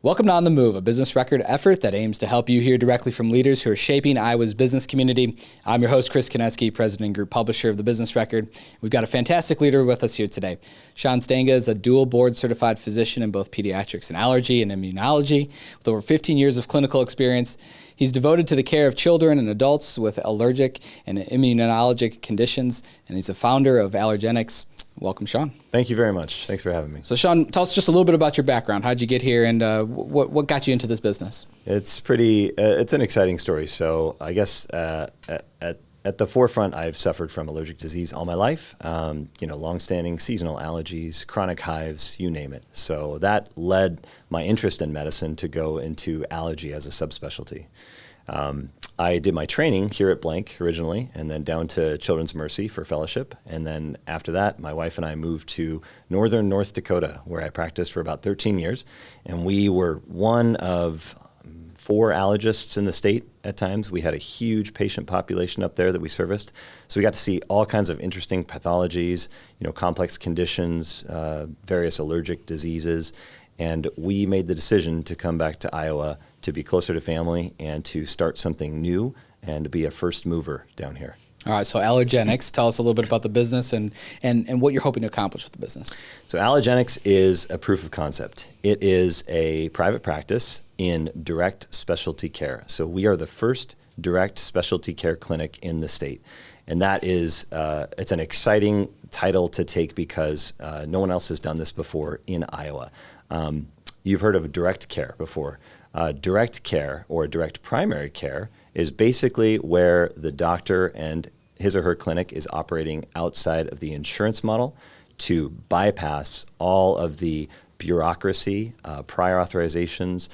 Welcome to On the Move, a business record effort that aims to help you hear directly from leaders who are shaping Iowa's business community. I'm your host, Chris Conetzkey, President and Group Publisher of the Business Record. We've got a fantastic leader with us here today. Sean Stanga is a dual board-certified physician in both pediatrics and allergy and immunology with over 15 years of clinical experience. He's devoted to the care of children and adults with allergic and immunologic conditions, and he's a founder of Allergenix. Welcome, Sean. Thank you very much. Thanks for having me. So, Sean, tell us just a little bit about your background. How'd you get here, and what got you into this business? It's it's an exciting story. So, I guess at the forefront, I've suffered from allergic disease all my life. Longstanding seasonal allergies, chronic hives, you name it. So that led my interest in medicine to go into allergy as a subspecialty. I did my training here at Blank originally, and then down to Children's Mercy for fellowship. And then after that, my wife and I moved to northern North Dakota, where I practiced for about 13 years. And we were one of 4 allergists in the state at times. We had a huge patient population up there that we serviced. So we got to see all kinds of interesting pathologies, complex conditions, various allergic diseases. And we made the decision to come back to Iowa to be closer to family and to start something new and to be a first mover down here. All right, so Allergenix, tell us a little bit about the business and what you're hoping to accomplish with the business. So Allergenix is a proof of concept. It is a private practice in direct specialty care. So we are the first direct specialty care clinic in the state. And that is, it's an exciting title to take because no one else has done this before in Iowa. You've heard of direct care before. Direct care or direct primary care is basically where the doctor and his or her clinic is operating outside of the insurance model to bypass all of the bureaucracy, prior authorizations,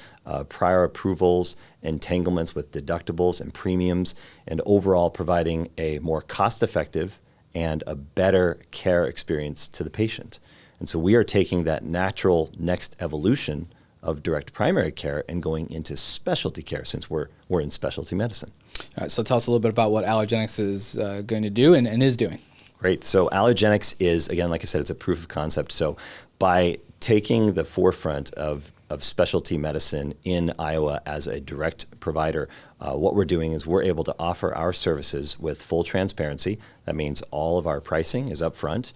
prior approvals, entanglements with deductibles and premiums, and overall providing a more cost-effective and a better care experience to the patient. And so we are taking that natural next evolution of direct primary care and going into specialty care since we're in specialty medicine. All right, so tell us a little bit about what Allergenix is going to do and is doing. Great. So Allergenix is, again, like I said, it's a proof of concept. So by taking the forefront of specialty medicine in Iowa as a direct provider, what we're doing is we're able to offer our services with full transparency. That means all of our pricing is upfront.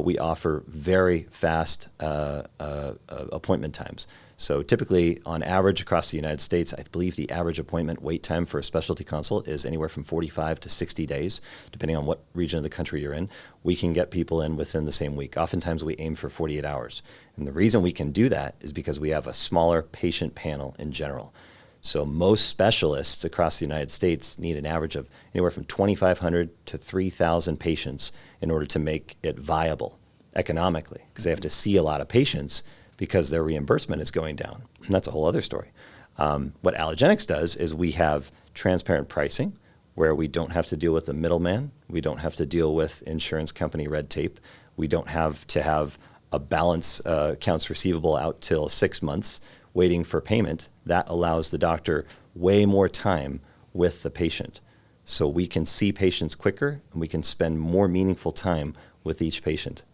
We offer very fast appointment times. So typically, on average across the United States, I believe the average appointment wait time for a specialty consult is anywhere from 45 to 60 days, depending on what region of the country you're in. We can get people in within the same week. Oftentimes, we aim for 48 hours. And the reason we can do that is because we have a smaller patient panel in general. So most specialists across the United States need an average of anywhere from 2,500 to 3,000 patients in order to make it viable economically, because they have to see a lot of patients because their reimbursement is going down. And that's a whole other story. What Allergenix does is we have transparent pricing where we don't have to deal with the middleman. We don't have to deal with insurance company red tape. We don't have to have a balance accounts receivable out till 6 months waiting for payment. That allows the doctor way more time with the patient. So we can see patients quicker and we can spend more meaningful time with each patient.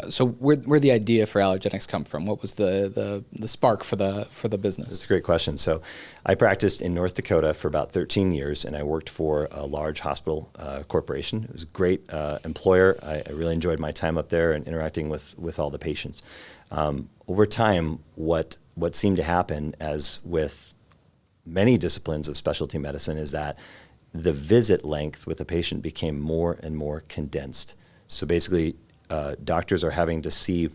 So where'd the idea for Allergenix come from? What was the spark for the business? That's a great question. So I practiced in North Dakota for about 13 years, and I worked for a large hospital corporation. It was a great employer. I really enjoyed my time up there and interacting with all the patients. Over time, what seemed to happen, as with many disciplines of specialty medicine, is that the visit length with the patient became more and more condensed. So basically, doctors are having to see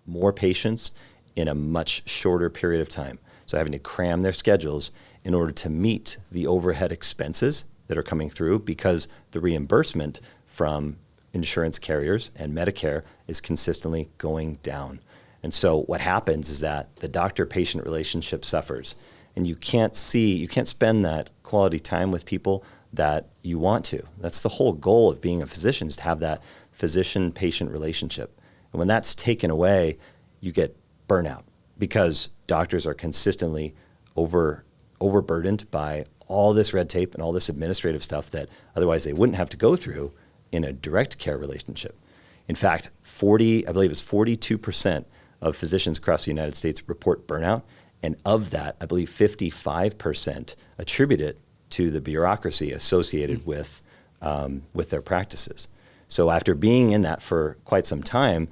more patients in a much shorter period of time. So having to cram their schedules in order to meet the overhead expenses that are coming through because the reimbursement from insurance carriers and Medicare is consistently going down. And so what happens is that the doctor-patient relationship suffers, and you can't spend that quality time with people that you want to. That's the whole goal of being a physician, is to have that physician-patient relationship. And when that's taken away, you get burnout because doctors are consistently overburdened by all this red tape and all this administrative stuff that otherwise they wouldn't have to go through in a direct care relationship. In fact, I believe it's 42% of physicians across the United States report burnout, And of that, I believe 55% attribute it to the bureaucracy associated with their practices. So after being in that for quite some time,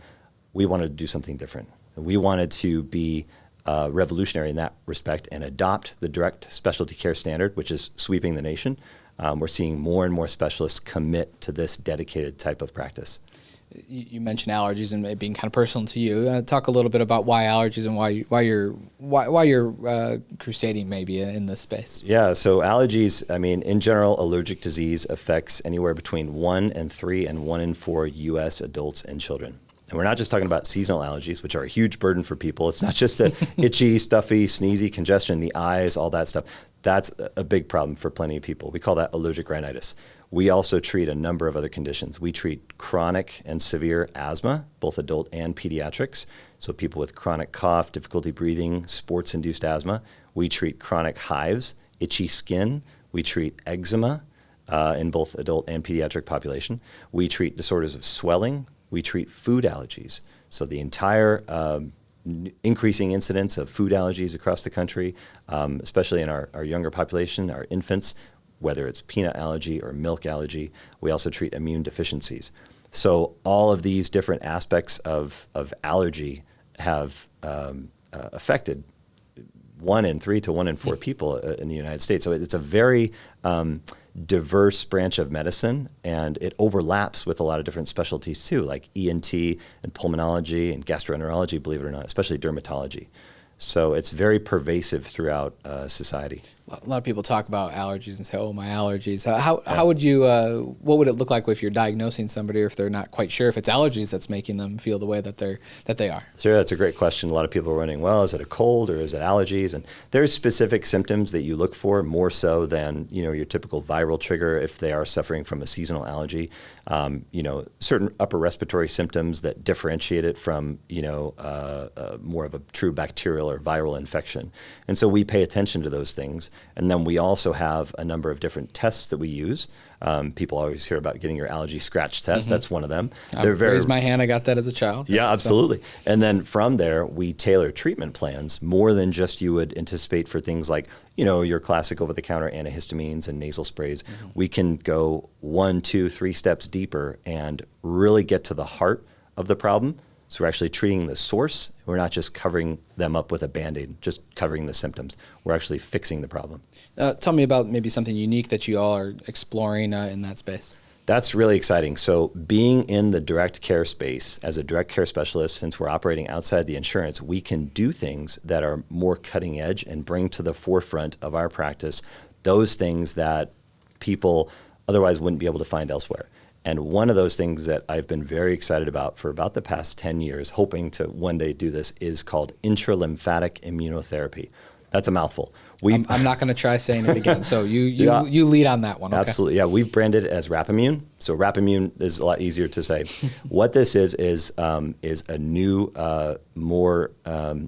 we wanted to do something different. We wanted to be revolutionary in that respect and adopt the direct specialty care standard, which is sweeping the nation. We're seeing more and more specialists commit to this dedicated type of practice. You mentioned allergies and it being kind of personal to you. Talk a little bit about why allergies and why you're crusading maybe in this space. Yeah, so allergies, I mean, in general, allergic disease affects anywhere between 1 in 3 and 1 in 4 U.S. adults and children. And we're not just talking about seasonal allergies, which are a huge burden for people. It's not just the itchy, stuffy, sneezy, congestion in the eyes, all that stuff. That's a big problem for plenty of people. We call that allergic rhinitis. We also treat a number of other conditions. We treat chronic and severe asthma, both adult and pediatrics. So people with chronic cough, difficulty breathing, sports-induced asthma. We treat chronic hives, itchy skin. We treat eczema in both adult and pediatric population. We treat disorders of swelling. We treat food allergies. So the entire increasing incidence of food allergies across the country, especially in our younger population, our infants, whether it's peanut allergy or milk allergy. We also treat immune deficiencies. So all of these different aspects of allergy have affected 1 in 3 to 1 in 4 people in the United States. So it's a very diverse branch of medicine, and it overlaps with a lot of different specialties too, like ENT and pulmonology and gastroenterology, believe it or not, especially dermatology. So it's very pervasive throughout society. A lot of people talk about allergies and say, "Oh, my allergies." How would you? What would it look like if you're diagnosing somebody, or if they're not quite sure if it's allergies that's making them feel the way that they are? Sure, that's a great question. A lot of people are wondering, well, is it a cold or is it allergies? And there's specific symptoms that you look for more so than your typical viral trigger if they are suffering from a seasonal allergy. Certain upper respiratory symptoms that differentiate it from more of a true bacterial or viral infection. And so we pay attention to those things. And then we also have a number of different tests that we use. People always hear about getting your allergy scratch test. Mm-hmm. That's one of them. I raised my hand. I got that as a child. Yeah, absolutely. So. And then from there, we tailor treatment plans more than just you would anticipate for things like, your classic over-the-counter antihistamines and nasal sprays. Mm-hmm. We can go 1, 2, 3 steps deeper and really get to the heart of the problem. So we're actually treating the source. We're not just covering them up with a Band-Aid, just covering the symptoms. We're actually fixing the problem. Tell me about maybe something unique that you all are exploring in that space. That's really exciting. So being in the direct care space as a direct care specialist, since we're operating outside the insurance, we can do things that are more cutting edge and bring to the forefront of our practice those things that people otherwise wouldn't be able to find elsewhere. And one of those things that I've been very excited about for about the past 10 years, hoping to one day do this, is called intralymphatic immunotherapy. That's a mouthful. I'm not going to try saying it again. So you lead on that one. Okay? Absolutely. Yeah, we've branded it as Rapamune. So Rapamune is a lot easier to say. What this is a new, more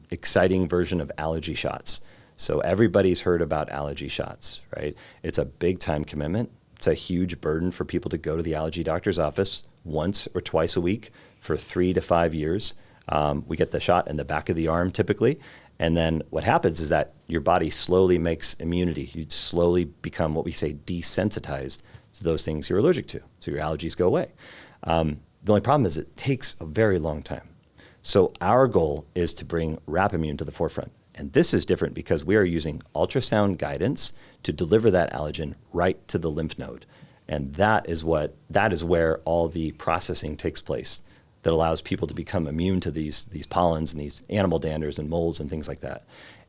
exciting version of allergy shots. So everybody's heard about allergy shots, right? It's a big time commitment. It's a huge burden for people to go to the allergy doctor's office once or twice a week for 3 to 5 years. We get the shot in the back of the arm typically. And then what happens is that your body slowly makes immunity. You slowly become what we say desensitized to those things you're allergic to. So your allergies go away. The only problem is it takes a very long time. So our goal is to bring Rapamune to the forefront. And this is different because we are using ultrasound guidance to deliver that allergen right to the lymph node. And that is where all the processing takes place that allows people to become immune to these pollens and these animal danders and molds and things like that.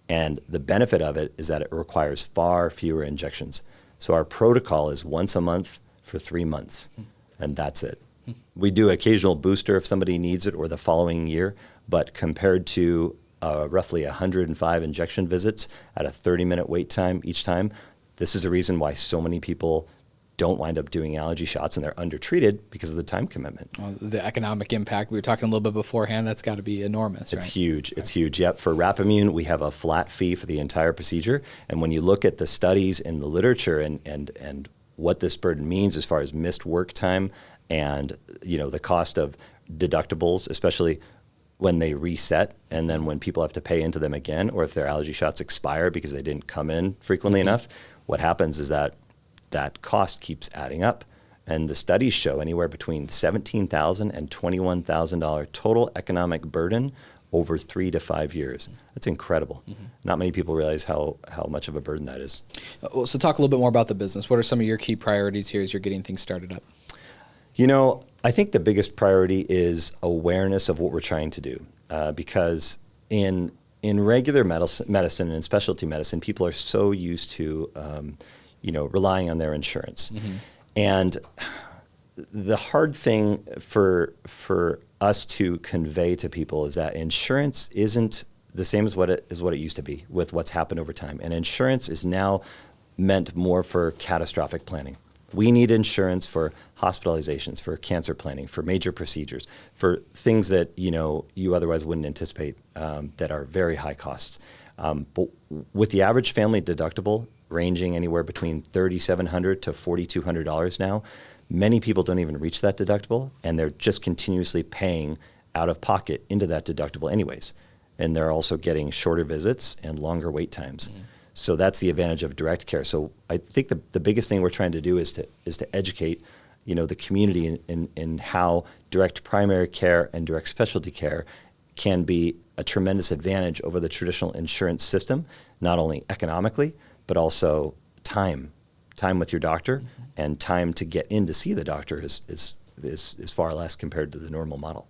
And the benefit of it is that it requires far fewer injections. So our protocol is once a month for 3 months, and that's it. We do occasional booster if somebody needs it or the following year, but compared to roughly 105 injection visits at a 30-minute wait time each time, this is the reason why so many people don't wind up doing allergy shots and they're undertreated because of the time commitment. Well, the economic impact, we were talking a little bit beforehand, that's got to be enormous, right? It's huge. It's huge. Yep. For Rapamune, we have a flat fee for the entire procedure. And when you look at the studies in the literature and what this burden means as far as missed work time and the cost of deductibles, especially when they reset, and then when people have to pay into them again, or if their allergy shots expire because they didn't come in frequently enough, what happens is that that cost keeps adding up. And the studies show anywhere between $17,000 and $21,000 total economic burden over 3 to 5 years. That's incredible. Not many people realize how much of a burden that is. Well, so talk a little bit more about the business. What are some of your key priorities here as you're getting things started up? You know, I think the biggest priority is awareness of what we're trying to do, because in regular medicine and in specialty medicine, people are so used to, relying on their insurance. And the hard thing for us to convey to people is that insurance isn't the same as what it used to be with what's happened over time. And insurance is now meant more for catastrophic planning. We need insurance for hospitalizations, for cancer planning, for major procedures, for things that you otherwise wouldn't anticipate that are very high costs. But with the average family deductible ranging anywhere between $3,700 to $4,200 now, many people don't even reach that deductible, and they're just continuously paying out of pocket into that deductible anyways. And they're also getting shorter visits and longer wait times. So that's the advantage of direct care. So I think the biggest thing we're trying to do is to educate, the community in how direct primary care and direct specialty care can be a tremendous advantage over the traditional insurance system, not only economically, but also time with your doctor, and time to get in to see the doctor is far less compared to the normal model.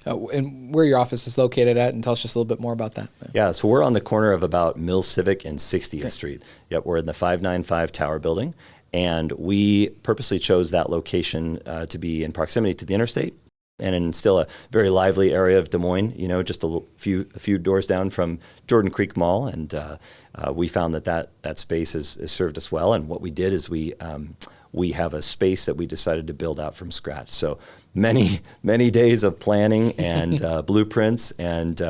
And where your office is located at, and tell us just a little bit more about that. Yeah, so we're on the corner of about Mill Civic and 60th Street. Yep, we're in the 595 Tower Building, and we purposely chose that location to be in proximity to the interstate and in still a very lively area of Des Moines, just a few doors down from Jordan Creek Mall, and we found that space has served us well. And what we did is we have a space that we decided to build out from scratch. So many days of planning and blueprints and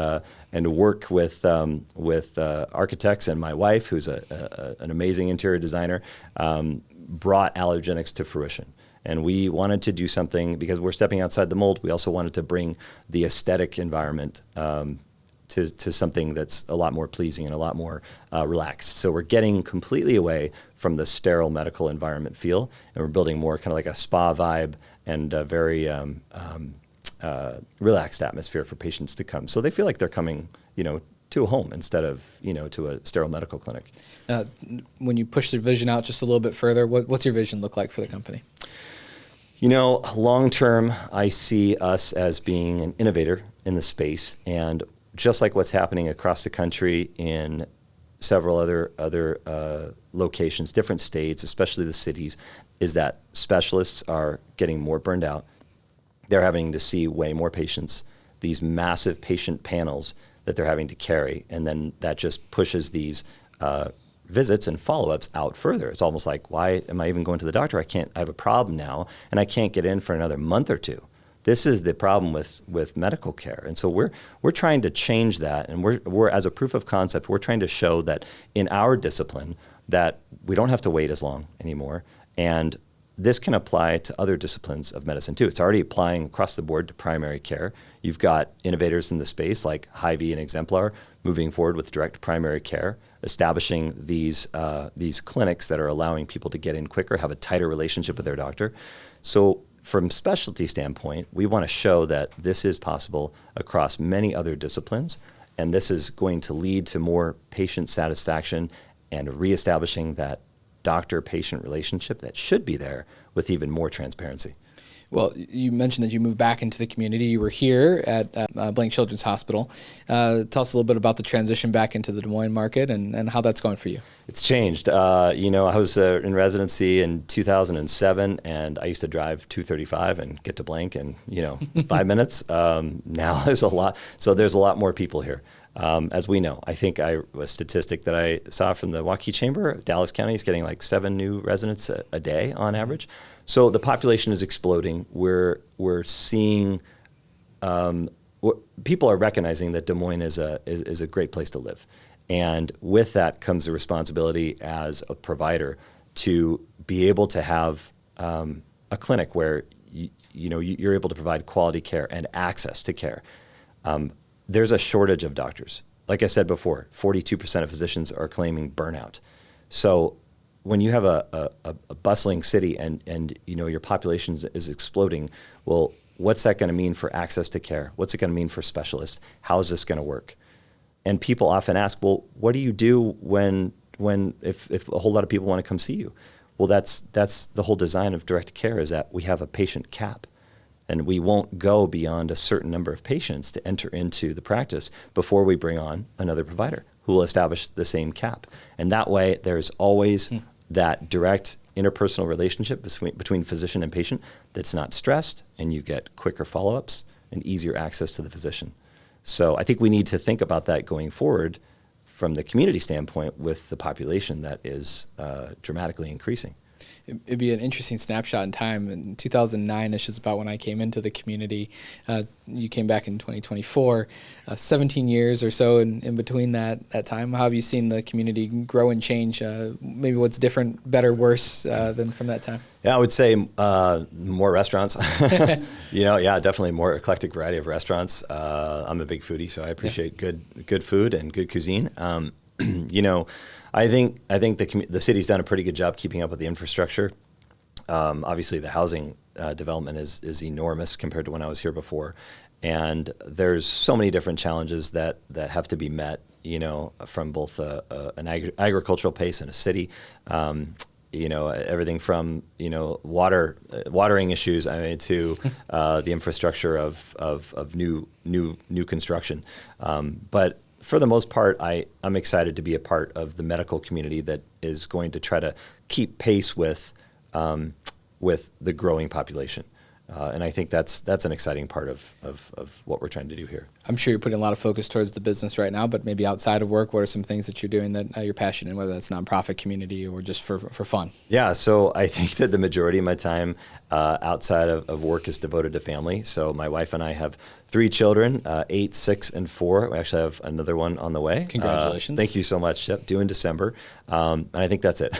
work with architects, and my wife, who's an amazing interior designer, brought Allergenix to fruition. And we wanted to do something, because we're stepping outside the mold. We also wanted to bring the aesthetic environment to something that's a lot more pleasing and a lot more relaxed. So we're getting completely away from the sterile medical environment feel, and we're building more kind of like a spa vibe and a very relaxed atmosphere for patients to come. So they feel like they're coming, to a home instead of, to a sterile medical clinic. When you push the vision out just a little bit further, what's your vision look like for the company? Long term, I see us as being an innovator in the space, and just like what's happening across the country in several other locations, different states, especially the cities, is that specialists are getting more burned out. They're having to see way more patients, these massive patient panels that they're having to carry, and then that just pushes these visits and follow-ups out further. It's almost like, why am I even going to the doctor? I have a problem now, and I can't get in for another month or two. This is the problem with medical care. And so we're trying to change that, and we're as a proof of concept, we're trying to show that in our discipline that we don't have to wait as long anymore, and this can apply to other disciplines of medicine too. It's already applying across the board to primary care. You've got innovators in the space like Hy-Vee and Exemplar moving forward with direct primary care, establishing these clinics that are allowing people to get in quicker, have a tighter relationship with their doctor. So from specialty standpoint, we want to show that this is possible across many other disciplines, and this is going to lead to more patient satisfaction and reestablishing that doctor-patient relationship that should be there with even more transparency. Well, you mentioned that you moved back into the community. You were here at Blank Children's Hospital. Tell us a little bit about the transition back into the Des Moines market and how that's going for you. It's changed. I was in residency in 2007, and I used to drive 235 and get to Blank in 5 minutes. Now there's a lot. So there's a lot more people here. As we know, I think a statistic that I saw from the Waukee Chamber, Dallas County is getting like 7 new residents a day on average. So the population is exploding. We're seeing people are recognizing that Des Moines is a great place to live, and with that comes the responsibility as a provider to be able to have a clinic where you're able to provide quality care and access to care. there's a shortage of doctors. Like I said before, 42% of physicians are claiming burnout. So when you have a bustling city and your population is exploding, well, what's that going to mean for access to care? What's it going to mean for specialists? How is this going to work? And people often ask, well, what do you do if a whole lot of people want to come see you? Well, that's the whole design of direct care, is that we have a patient cap. And we won't go beyond a certain number of patients to enter into the practice before we bring on another provider who will establish the same cap. And that way, there's always that direct interpersonal relationship between physician and patient that's not stressed, and you get quicker follow-ups and easier access to the physician. So I think we need to think about that going forward from the community standpoint with the population that is dramatically increasing. It'd be an interesting snapshot in time. In 2009-ish is about when I came into the community. You came back in 2024. 17 years or so in between that time. How have you seen the community grow and change? Maybe what's different, better, worse than from that time? Yeah, I would say more restaurants. Yeah, definitely more eclectic variety of restaurants. I'm a big foodie, so I appreciate good food and good cuisine. I think the city's done a pretty good job keeping up with the infrastructure. Obviously, the housing development is enormous compared to when I was here before, and there's so many different challenges that have to be met. From both an agricultural pace in a city. Everything from watering issues, to the infrastructure of new construction, but for the most part, I'm excited to be a part of the medical community that is going to try to keep pace with the growing population. And I think that's an exciting part of what we're trying to do here. I'm sure you're putting a lot of focus towards the business right now, but maybe outside of work, what are some things that you're doing that you're passionate in, whether that's nonprofit community or just for fun? Yeah, so I think that the majority of my time outside of work is devoted to family. So my wife and I have 3 children, 8, 6, and 4. We actually have another one on the way. Congratulations. Thank you so much. Yep, due in December. And I think that's it.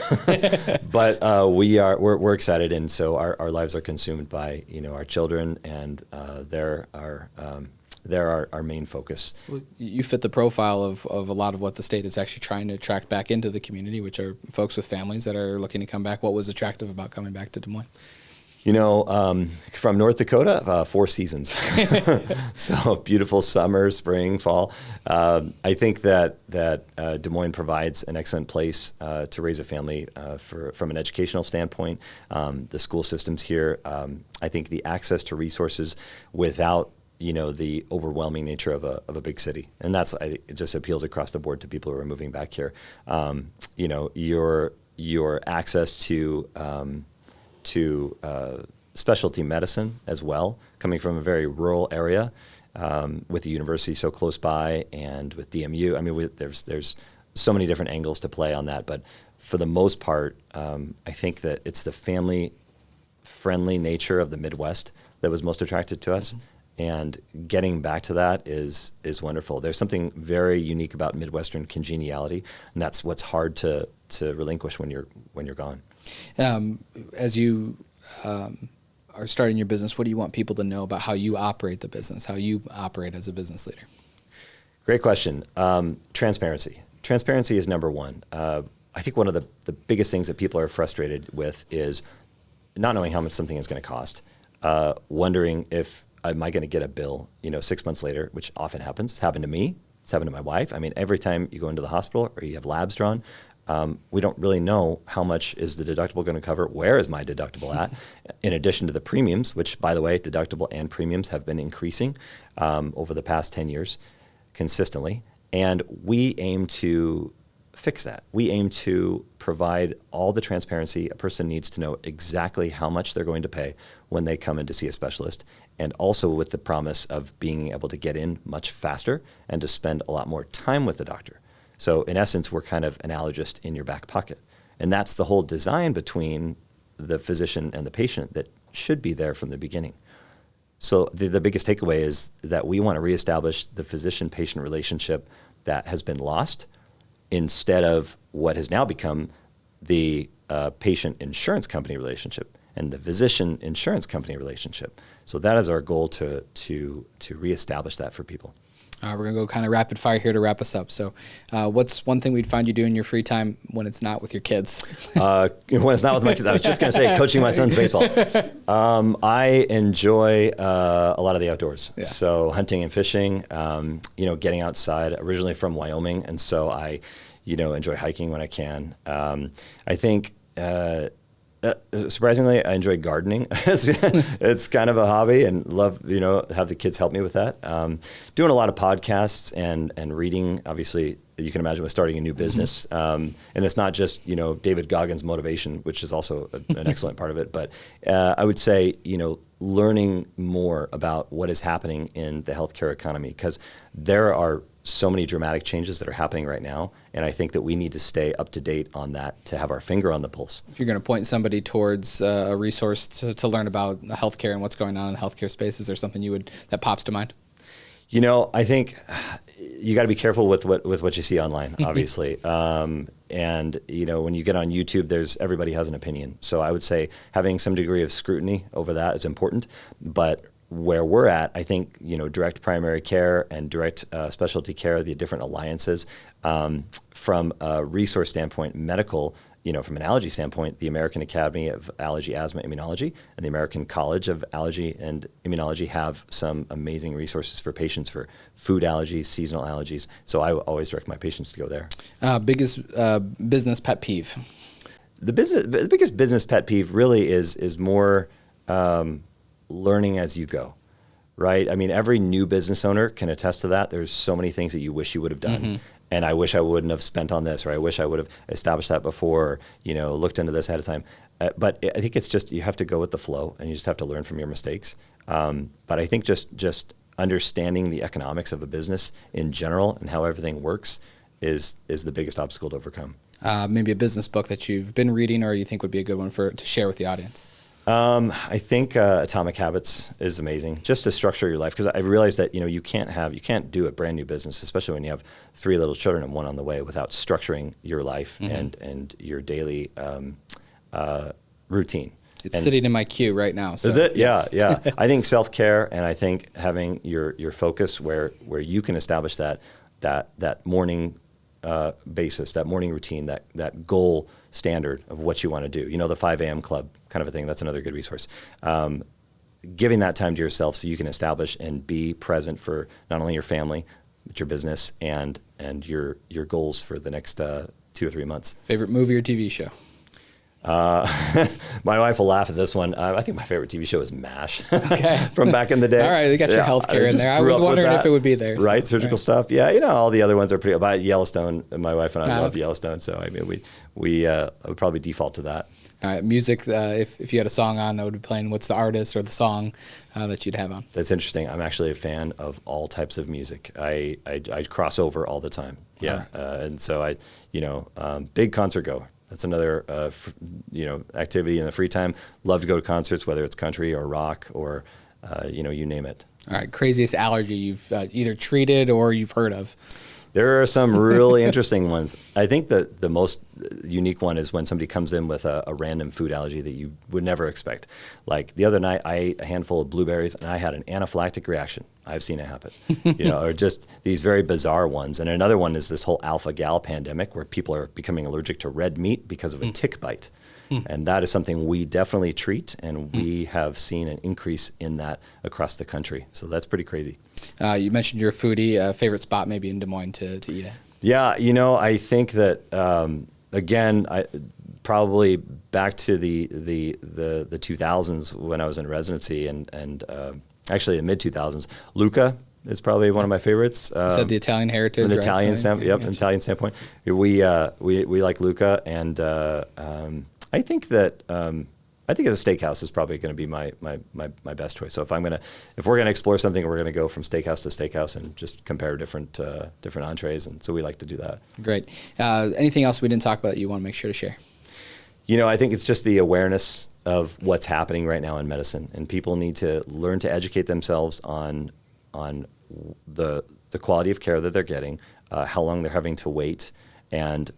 But we're excited, and so our lives are consumed by our children, and they're our main focus. Well, you fit the profile of a lot of what the state is actually trying to attract back into the community, which are folks with families that are looking to come back. What was attractive about coming back to Des Moines? From North Dakota, 4 seasons. So beautiful summer, spring, fall. I think that Des Moines provides an excellent place to raise a family from an educational standpoint. The school systems here, I think the access to resources without the overwhelming nature of a big city, and it just appeals across the board to people who are moving back here. Your access to specialty medicine as well, coming from a very rural area, with the university so close by, and with DMU. I mean, there's so many different angles to play on that, but for the most part, I think that it's the family-friendly nature of the Midwest that was most attractive to us. Mm-hmm. And getting back to that is wonderful. There's something very unique about Midwestern congeniality, and that's what's hard to relinquish when you're gone. As you are starting your business, what do you want people to know about how you operate the business, how you operate as a business leader? Great question. Transparency. Transparency is number one. I think one of the biggest things that people are frustrated with is not knowing how much something is going to cost, wondering if am I going to get a bill, 6 months later, which often happens. It's happened to me. It's happened to my wife. I mean, every time you go into the hospital or you have labs drawn, we don't really know how much is the deductible going to cover. Where is my deductible at? In addition to the premiums, which, by the way, deductible and premiums have been increasing over the past 10 years consistently. And we aim to fix that. We aim to provide all the transparency a person needs to know exactly how much they're going to pay when they come in to see a specialist, and also with the promise of being able to get in much faster and to spend a lot more time with the doctor. So in essence, we're kind of an allergist in your back pocket. And that's the whole design between the physician and the patient that should be there from the beginning. So the biggest takeaway is that we want to reestablish the physician-patient relationship that has been lost, instead of what has now become the patient insurance company relationship and the physician insurance company relationship. So that is our goal to reestablish that for people. We're going to go kind of rapid fire here to wrap us up. So what's one thing we'd find you doing in your free time when it's not with your kids? When it's not with my kids, I was just going to say coaching my son's baseball. I enjoy a lot of the outdoors. Yeah. So hunting and fishing, getting outside, originally from Wyoming. And so I, enjoy hiking when I can. I think, surprisingly, I enjoy gardening. It's kind of a hobby, and love, have the kids help me with that. Doing a lot of podcasts and reading. Obviously, you can imagine with starting a new business. And it's not just, David Goggins' motivation, which is also an excellent part of it. But I would say, learning more about what is happening in the healthcare economy, because there are so many dramatic changes that are happening right now. And I think that we need to stay up to date on that to have our finger on the pulse. If you're going to point somebody towards a resource to learn about healthcare and what's going on in the healthcare space, is there something that pops to mind? I think you got to be careful with what you see online, obviously. And when you get on YouTube, everybody has an opinion. So I would say having some degree of scrutiny over that is important. But where we're at, I think, direct primary care and direct specialty care, the different alliances, from a resource standpoint, medical, from an allergy standpoint, the American Academy of Allergy, Asthma, Immunology and the American College of Allergy and Immunology have some amazing resources for patients for food allergies, seasonal allergies. So I always direct my patients to go there. Biggest business pet peeve? The biggest business pet peeve really is more learning as you go, right? I mean, every new business owner can attest to that. There's so many things that you wish you would have done. Mm-hmm. And I wish I wouldn't have spent on this, or I wish I would have established that before, or, looked into this ahead of time. But I think it's just, you have to go with the flow, and you just have to learn from your mistakes. But I think just understanding the economics of a business in general and how everything works is the biggest obstacle to overcome. Maybe a business book that you've been reading or you think would be a good one to share with the audience. I think Atomic Habits is amazing, just to structure your life, because I realized that you can't do a brand new business, especially when you have 3 little children and 1 on the way, without structuring your life and your daily routine. It's sitting in my queue right now. So. Is it? Yes. Yeah. I think self-care, and I think having your focus where you can establish that morning basis, that morning routine, that goal standard of what you want to do. The 5 a.m. club kind of a thing. That's another good resource. Giving that time to yourself so you can establish and be present for not only your family, but your business and your goals for the next 2 or 3 months. Favorite movie or TV show? My wife will laugh at this one. I think my favorite TV show is MASH. Okay. From back in the day. All right, they got your healthcare in there. I was wondering if it would be there. Right, surgical stuff. Yeah, all the other ones are pretty. About Yellowstone, my wife and I love Yellowstone, so I mean, we would probably default to that. All right, music. If you had a song on that would be playing, what's the artist or the song that you'd have on? That's interesting. I'm actually a fan of all types of music. I cross over all the time. Yeah, and so I, big concert goer. That's another, activity in the free time. Love to go to concerts, whether it's country or rock or, you name it. All right. Craziest allergy you've either treated or you've heard of? There are some really interesting ones. I think that the most unique one is when somebody comes in with a random food allergy that you would never expect. Like the other night, I ate a handful of blueberries and I had an anaphylactic reaction. I've seen it happen, or just these very bizarre ones. And another one is this whole alpha-gal pandemic where people are becoming allergic to red meat because of a tick bite. And that is something we definitely treat, and we have seen an increase in that across the country. So that's pretty crazy. You mentioned you're a foodie. Favorite spot maybe in Des Moines to eat at? Yeah, I think that, again, probably back to the 2000s when I was in residency and actually the mid-2000s, Luca is probably one of my favorites. You said the Italian heritage, from the right? Italian standpoint, yep, Italian standpoint. We like Luca, and I think that a steakhouse is probably going to be my best choice. So if we're gonna explore something, we're gonna go from steakhouse to steakhouse and just compare different entrees, and so we like to do that. Great. Anything else we didn't talk about that you want to make sure to share? I think it's just the awareness of what's happening right now in medicine, and people need to learn to educate themselves on the quality of care that they're getting, how long they're having to wait, and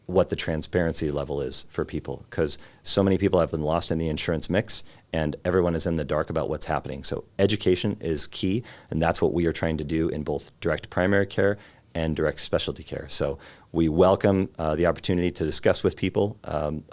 what the transparency level is for people, because so many people have been lost in the insurance mix, and everyone is in the dark about what's happening. So education is key, and that's what we are trying to do in both direct primary care and direct specialty care. So we welcome the opportunity to discuss with people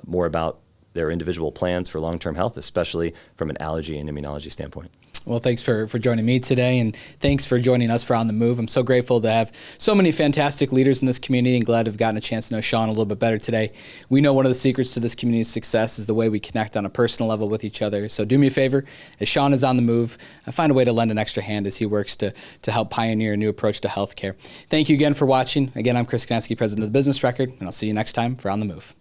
more about their individual plans for long-term health, especially from an allergy and immunology standpoint. Well, thanks for joining me today, and thanks for joining us for On the Move. I'm so grateful to have so many fantastic leaders in this community and glad to have gotten a chance to know Sean a little bit better today. We know one of the secrets to this community's success is the way we connect on a personal level with each other. So do me a favor, as Sean is on the move, find a way to lend an extra hand as he works to help pioneer a new approach to healthcare. Thank you again for watching. Again, I'm Chris Conetzkey, president of the Business Record, and I'll see you next time for On the Move.